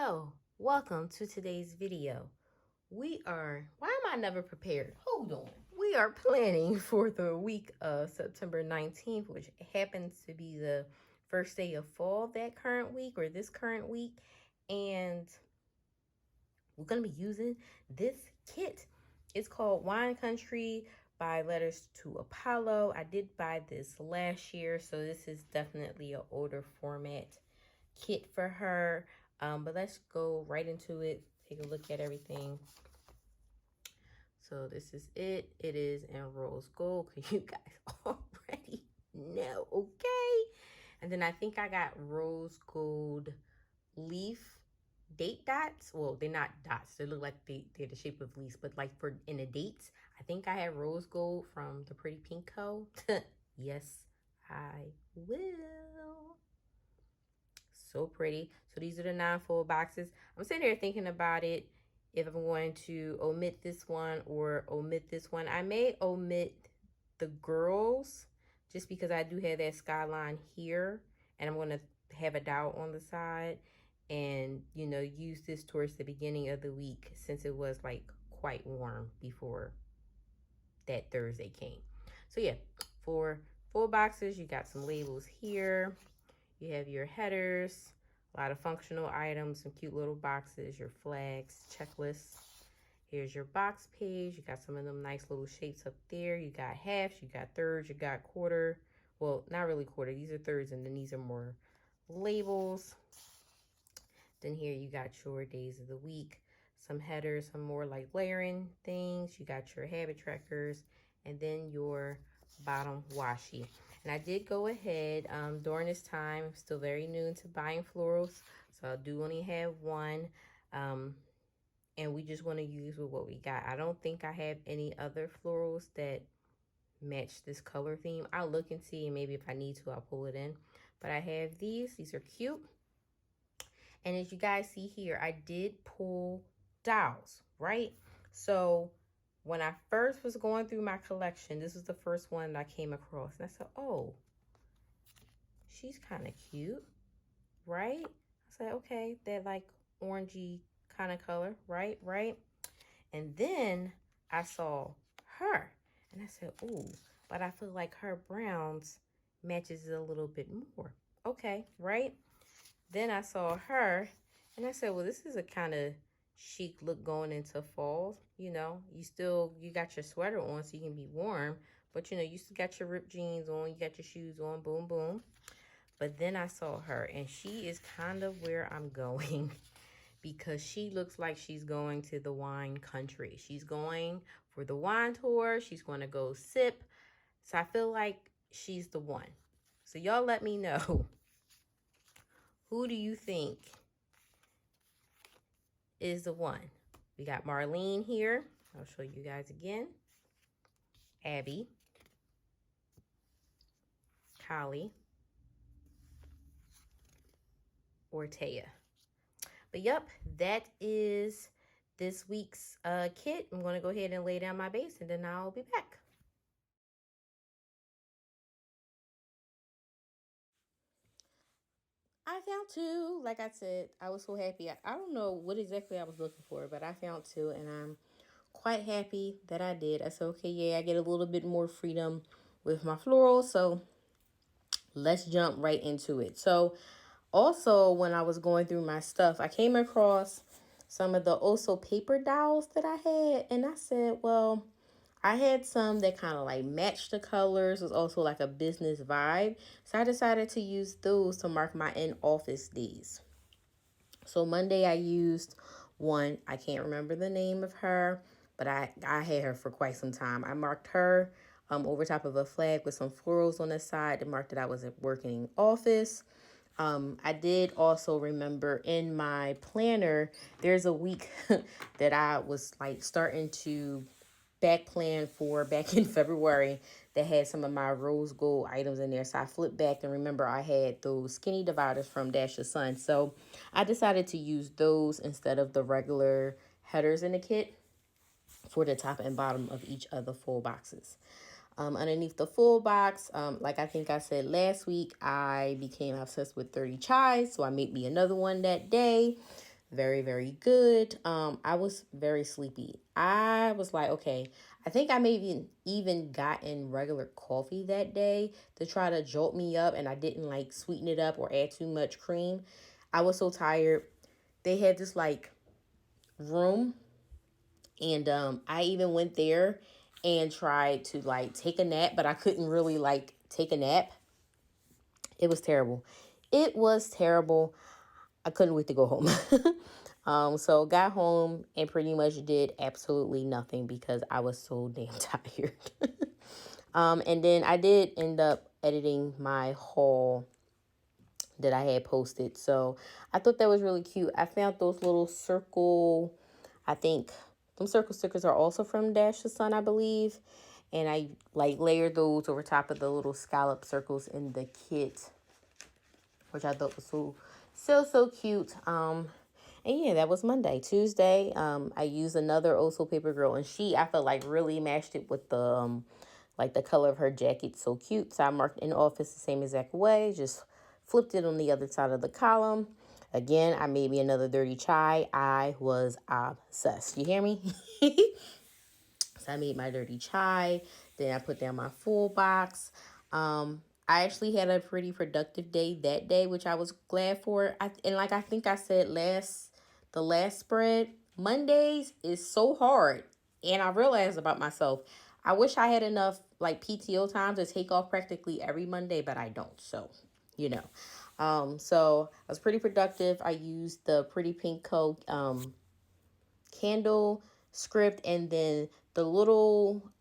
Hello, welcome to today's video. Why am I never prepared? Hold on. We are planning for the week of September 19th, which happens to be the first day of fall that current week or this current week. And we're going to be using this kit. It's called Wine Country by Letters to Apollo. I did buy this last year, so this is definitely an older format kit for her. But let's go right into it. Take a look at everything. So this is it. It is in rose gold, because you guys already know, okay? And then I think I got rose gold leaf date dots. Well, they're not dots. They look like they're the shape of leaves, but like for in the dates, I think I had rose gold from the Pretty Pink Co. Yes, I will. So pretty. So these are the 9 full boxes. I'm sitting here thinking about it, if I'm going to omit this one or omit this one. I may omit the girls just because I do have that skyline here, and I'm going to have a dowel on the side, and you know, use this towards the beginning of the week since it was like quite warm before that Thursday came. So yeah, for full boxes, you got some labels here. You have your headers, a lot of functional items, some cute little boxes, your flags, checklists. Here's your box page. You got some of them nice little shapes up there. You got halves, you got thirds, you got quarter. Well, not really quarter. These are thirds, and then these are more labels. Then here you got your days of the week, some headers, some more like layering things. You got your habit trackers, and then your bottom washi. And I did go ahead during this time. I'm still very new into buying florals, so I do only have one. And we just want to use with what we got. I don't think I have any other florals that match this color theme. I'll look and see, and maybe if I need to, I'll pull it in. But I have these. These are cute. And as you guys see here, I did pull dowels, right? So when I first was going through my collection, this was the first one that I came across. And I said, oh, she's kind of cute, right? I said, okay, that like orangey kind of color, right? And then I saw her, and I said, ooh, but I feel like her browns matches it a little bit more. Okay, right? Then I saw her, and I said, well, this is a kind of chic look going into fall. You know, you got your sweater on so you can be warm, but you know, you still got your ripped jeans on, you got your shoes on, boom, boom. But then I saw her, and she is kind of where I'm going because she looks like she's going to the wine country. She's going for the wine tour. She's going to go sip. So I feel like she's the one. So y'all let me know. Who do you think is the one? We got Marlene here. I'll show you guys again. Abby. Holly. Or Taya. But yep, that is this week's kit. I'm going to go ahead and lay down my base, and then I'll be back. I found 2. Like I said, I was so happy. I don't know what exactly I was looking for, but I found 2, and I'm quite happy that I did. I said, okay, yeah, I get a little bit more freedom with my florals, so let's jump right into it. So also, when I was going through my stuff, I came across some of the also paper dowels that I had, and I said, well, I had some that kind of like matched the colors. It was also like a business vibe. So I decided to use those to mark my in-office days. So Monday I used one. I can't remember the name of her, but I had her for quite some time. I marked her over top of a flag with some florals on the side to mark that I was working in office. I did also remember in my planner, there's a week that I was like starting to back plan for back in February that had some of my rose gold items in there. So I flipped back and remember I had those skinny dividers from Dash the Sun. So I decided to use those instead of the regular headers in the kit for the top and bottom of each of the full boxes. Underneath the full box, like I think I said last week, I became obsessed with 30 chais. So I made me another one that day. Very, very good. I was very sleepy. I was like, okay, I think I maybe even gotten regular coffee that day to try to jolt me up, and I didn't like sweeten it up or add too much cream. I was so tired. They had this like room, and I even went there and tried to like take a nap, but I couldn't really like take a nap. It was terrible. It was terrible. I couldn't wait to go home. So got home and pretty much did absolutely nothing because I was so damn tired. And then I did end up editing my haul that I had posted. So I thought that was really cute. I found those little circle, I think them circle stickers are also from Dash the Sun, I believe. And I like layered those over top of the little scallop circles in the kit, which I thought was so cute. And yeah, that was Monday. Tuesday, I used another Oso Paper Girl, and I felt like really matched it with the like the color of her jacket. So cute. So I marked in office the same exact way, just flipped it on the other side of the column. Again, I made me another dirty chai. I was obsessed. You hear me? So I made my dirty chai. Then I put down my full box. I actually had a pretty productive day that day, which I was glad for. And like I think I said the last spread, Mondays is so hard. And I realized about myself, I wish I had enough like PTO time to take off practically every Monday, but I don't. So, you know. So I was pretty productive. I used the Pretty Pink Coat candle script, and then the little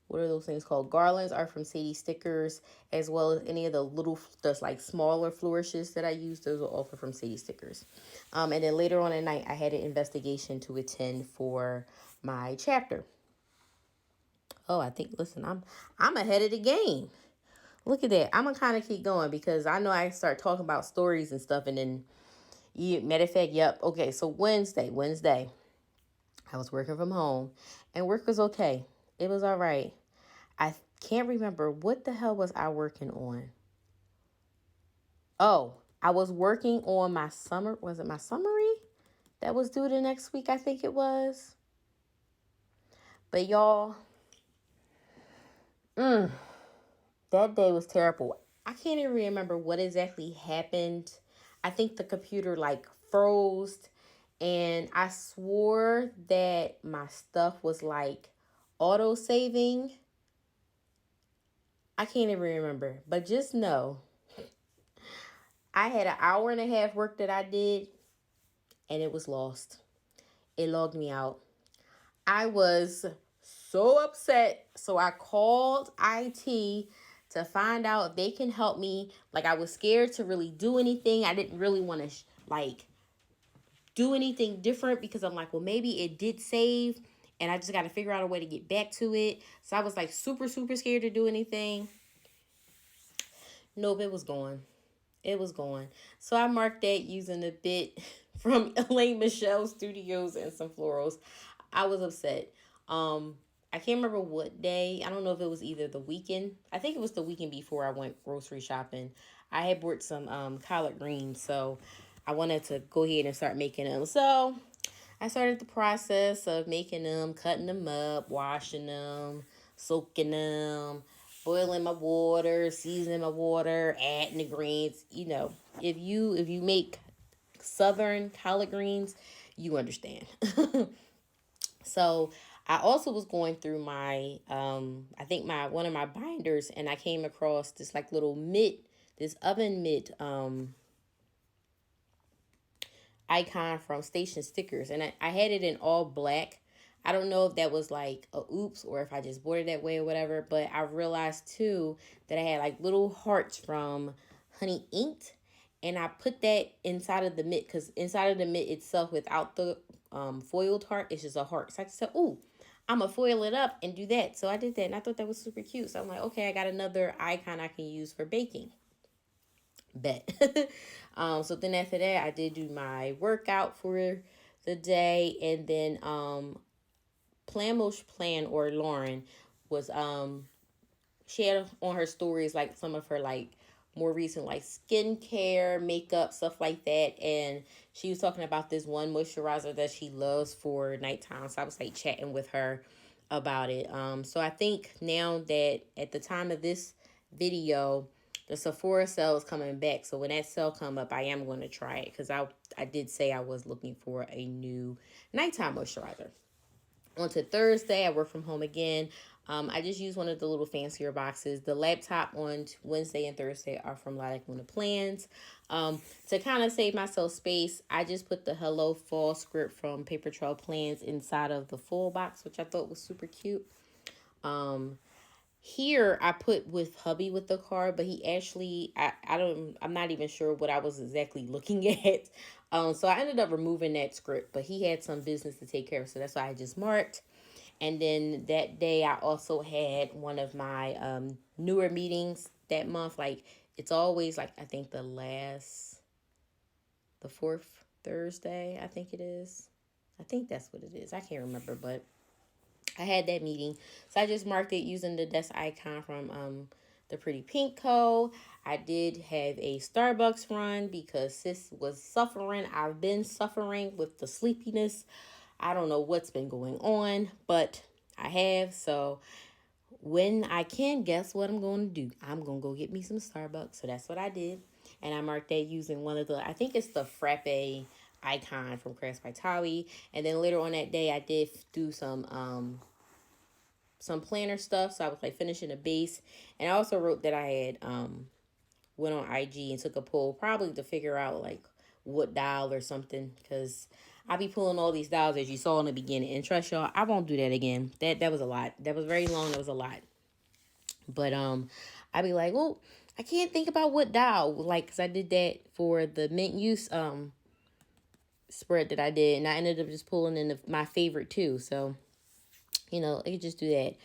what are those things called, garlands, are from Sadie stickers, as well as any of the little just like smaller flourishes that I use. Those are also from Sadie stickers. And then later on at night I had an investigation to attend for my chapter. Oh, I think, listen, I'm ahead of the game. Look at that. I'm gonna kind of keep going because I know I start talking about stories and stuff, and then matter of fact, yep. Okay, so Wednesday, I was working from home, and work was okay. It was all right. I can't remember what the hell was I working on. Oh, I was working on my summer. Was it my summary that was due the next week? I think it was. But y'all, that day was terrible. I can't even remember what exactly happened. I think the computer like froze, and I swore that my stuff was like auto saving. I can't even remember, but just know I had an hour and a half work that I did, and it was lost. It logged me out. I was so upset. So I called IT to find out if they can help me. Like, I was scared to really do anything. I didn't really want to like do anything different because I'm like, well, maybe it did save and I just got to figure out a way to get back to it. So I was like super scared to do anything. Nope, it was gone. It was gone. So I marked that using a bit from Elaine Michelle's Studios and some florals. I was upset. I can't remember what day. I don't know if it was either the weekend. I think it was the weekend before I went grocery shopping. I had bought some collard greens, so I wanted to go ahead and start making them. So I started the process of making them, cutting them up, washing them, soaking them, boiling my water, seasoning my water, adding the greens. You know, if you make southern collard greens, you understand. So I also was going through my I think my one of my binders, and I came across this like little mitt, this oven mitt icon from Station Stickers, and I had it in all black. I don't know if that was like a oops or if I just bought it that way or whatever, but I realized too that I had like little hearts from Honey Inked, and I put that inside of the mitt because inside of the mitt itself, without the foiled heart, it's just a heart. So I just said, "Ooh, I'm gonna foil it up and do that." So I did that, and I thought that was super cute. So I'm like, okay, I got another icon I can use for baking. Bet. So then after that, I did do my workout for the day, and then Plan or Lauren was she had on her stories like some of her like more recent like skincare, makeup, stuff like that. And she was talking about this one moisturizer that she loves for nighttime. So I was like chatting with her about it. So I think now that at the time of this video, the Sephora sale is coming back. So when that sale come up, I am going to try it because I did say I was looking for a new nighttime moisturizer. On to Thursday, I work from home again. I just use one of the little fancier boxes. The laptop on Wednesday and Thursday are from Lilac Plans. To kind of save myself space, I just put the Hello Fall script from Paper Trail Plans inside of the full box, which I thought was super cute. Here I put with hubby with the card, but he actually, I'm not even sure what I was exactly looking at. So I ended up removing that script, but he had some business to take care of, so that's why I just marked. And then that day I also had one of my newer meetings that month. Like it's always like, I think the fourth Thursday, I think it is. I think that's what it is. I can't remember, but I had that meeting. So I just marked it using the desk icon from the Pretty Pink Co. I did have a Starbucks run because sis was suffering. I've been suffering with the sleepiness. I don't know what's been going on, but I have. So when I can, guess what I'm going to do? I'm going to go get me some Starbucks. So that's what I did. And I marked that using one of the, I think it's the Frappe icon from Crafts by Thaowie. And then later on that day, I did do some planner stuff. So I was like finishing a base. And I also wrote that I had went on IG and took a poll, probably to figure out like what dial or something, because I be pulling all these dials as you saw in the beginning. And trust y'all, I won't do that again. That was a lot. That was very long. That was a lot. But I be like, well, I can't think about what dial, like, because I did that for the mint use spread that I did, and I ended up just pulling in my favorite too. So you know, I could just do that.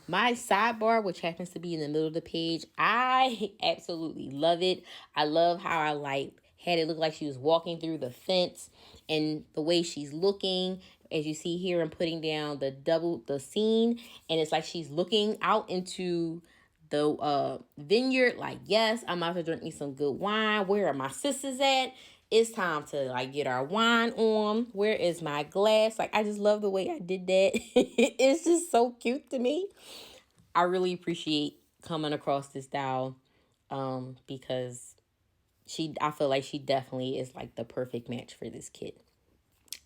My sidebar, which happens to be in the middle of the page, I absolutely love it. I love how I like had it look like she was walking through the fence, and the way she's looking. As you see here, I'm putting down the scene, and it's like she's looking out into the vineyard. Like, yes, I'm about to drink me some good wine. Where are my sisters at? It's time to like get our wine on. Where is my glass? Like, I just love the way I did that. It's just so cute to me. I really appreciate coming across this doll because I feel like she definitely is like the perfect match for this kid.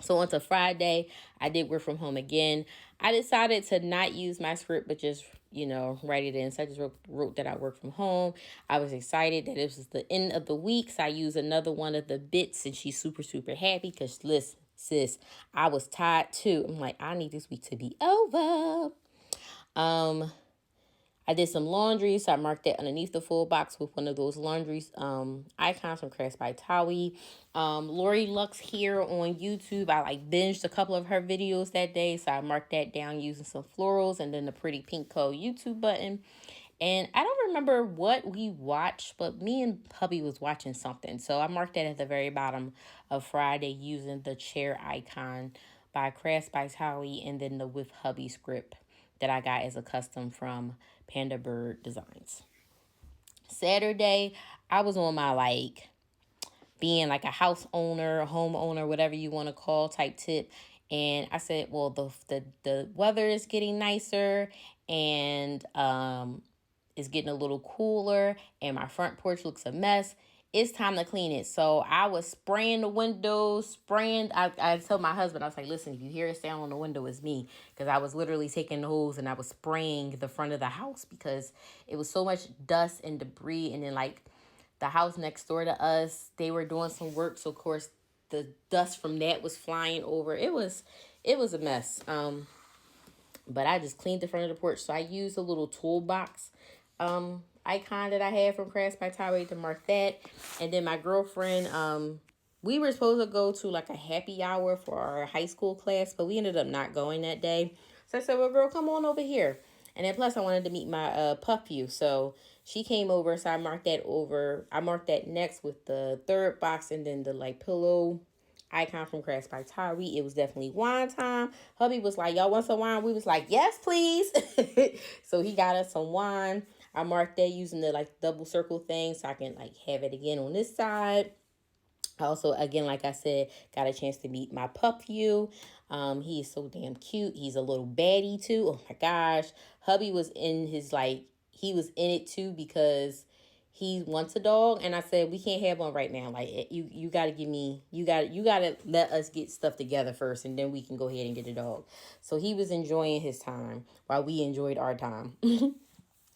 So on to Friday, I did work from home again. I decided to not use my script, but just, write it in. So I just wrote that I work from home. I was excited that it was the end of the week. So I used another one of the bits, and she's super, super happy because, listen, sis, I was tired too. I'm like, I need this week to be over. I did some laundry, so I marked that underneath the full box with one of those laundry icons from Crafts by Thaowie. Lori Lux here on YouTube. I binged a couple of her videos that day, so I marked that down using some florals and then the Pretty Pink Co YouTube button. And I don't remember what we watched, but me and hubby was watching something. So I marked that at the very bottom of Friday using the chair icon by Crafts by Thaowie and then the With Hubby script that I got as a custom from Panda Bird Designs. Saturday, I was on my being like a house owner, homeowner, whatever you want to call type tip. And I said, well, the weather is getting nicer and it's getting a little cooler and my front porch looks a mess. It's time to clean it. So I was spraying the windows, I told my husband, I was like, listen, if you hear a sound on the window, it's me. Because I was literally taking the hose and I was spraying the front of the house because it was so much dust and debris. And then the house next door to us, they were doing some work. So of course the dust from that was flying over. It was a mess. But I just cleaned the front of the porch. So I used a little toolbox icon that I had from Crafts by Thaowie to mark that. And then my girlfriend, we were supposed to go to a happy hour for our high school class, but we ended up not going that day. So I said, well, girl, come on over here. And then plus I wanted to meet my nephew. So she came over, so I marked that over. I marked that next with the third box and then the pillow icon from Crafts by Thaowie. It was definitely wine time. Hubby was like, y'all want some wine? We was like, yes, please. So he got us some wine. I marked that using the like double circle thing so I can like have it again on this side. Also, again, like I said, got a chance to meet my puppy. He is so damn cute. He's a little baddie too. Oh my gosh. Hubby was in his like, he was in it too because he wants a dog, and I said we can't have one right now. Like you got to give me, you got to let us get stuff together first, and then we can go ahead and get a dog. So he was enjoying his time while we enjoyed our time.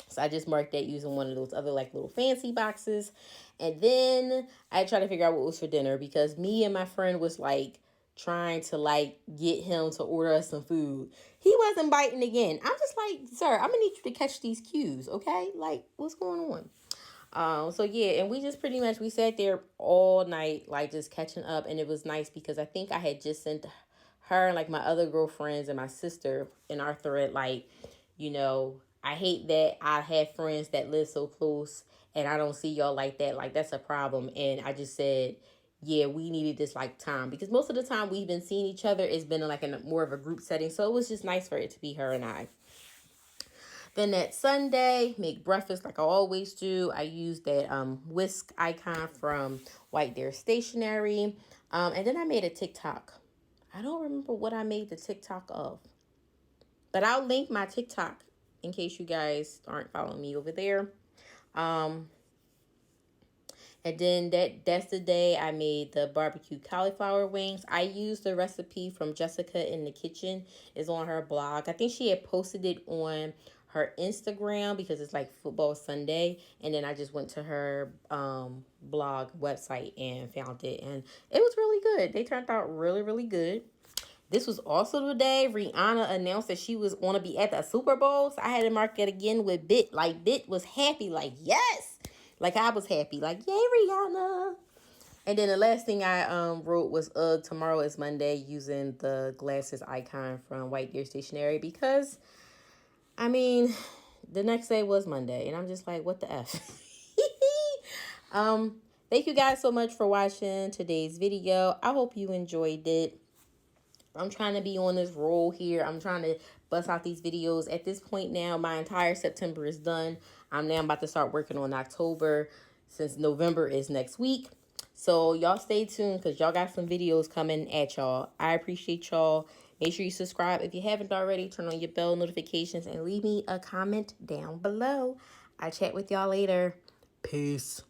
So I just marked that using one of those other like little fancy boxes. And then I tried to figure out what was for dinner because me and my friend was like trying to like get him to order us some food. He wasn't biting again. I'm just like, sir, I'm gonna need you to catch these cues, okay? Like, what's going on? So yeah, and we just pretty much we sat there all night, like just catching up, and it was nice because I think I had just sent her and like my other girlfriends and my sister in our thread, like, you know, I hate that I have friends that live so close and I don't see y'all like that. Like that's a problem. And I just said, yeah, we needed this like time because most of the time we've been seeing each other, it's been like in a, more of a group setting. So it was just nice for it to be her and I. Then that Sunday, make breakfast like I always do. I use that whisk icon from White Deer Stationery. And then I made a TikTok. I don't remember what I made the TikTok of. But I'll link my TikTok in case you guys aren't following me over there. Um, and then that's the day I made the barbecue cauliflower wings. I used the recipe from Jessica in the Kitchen. It's on her blog. I think she had posted it on her Instagram because it's like Football Sunday. And then I just went to her blog website and found it. And it was really good. They turned out really, really good. This was also the day Rihanna announced that she was going to be at the Super Bowl. So I had to mark it again with Bit. Like, Bit was happy. Like, yes. Like, I was happy. Like, yay, Rihanna. And then the last thing I wrote was, tomorrow is Monday, using the glasses icon from White Deer Stationery. Because, I mean, the next day was Monday. And I'm just like, what the F? Thank you guys so much for watching today's video. I hope you enjoyed it. I'm trying to be on this roll here. I'm trying to bust out these videos. At this point now, my entire September is done. I'm now about to start working on October since November is next week. So y'all stay tuned because y'all got some videos coming at y'all. I appreciate y'all. Make sure you subscribe if you haven't already. Turn on your bell notifications and leave me a comment down below. I'll chat with y'all later. Peace.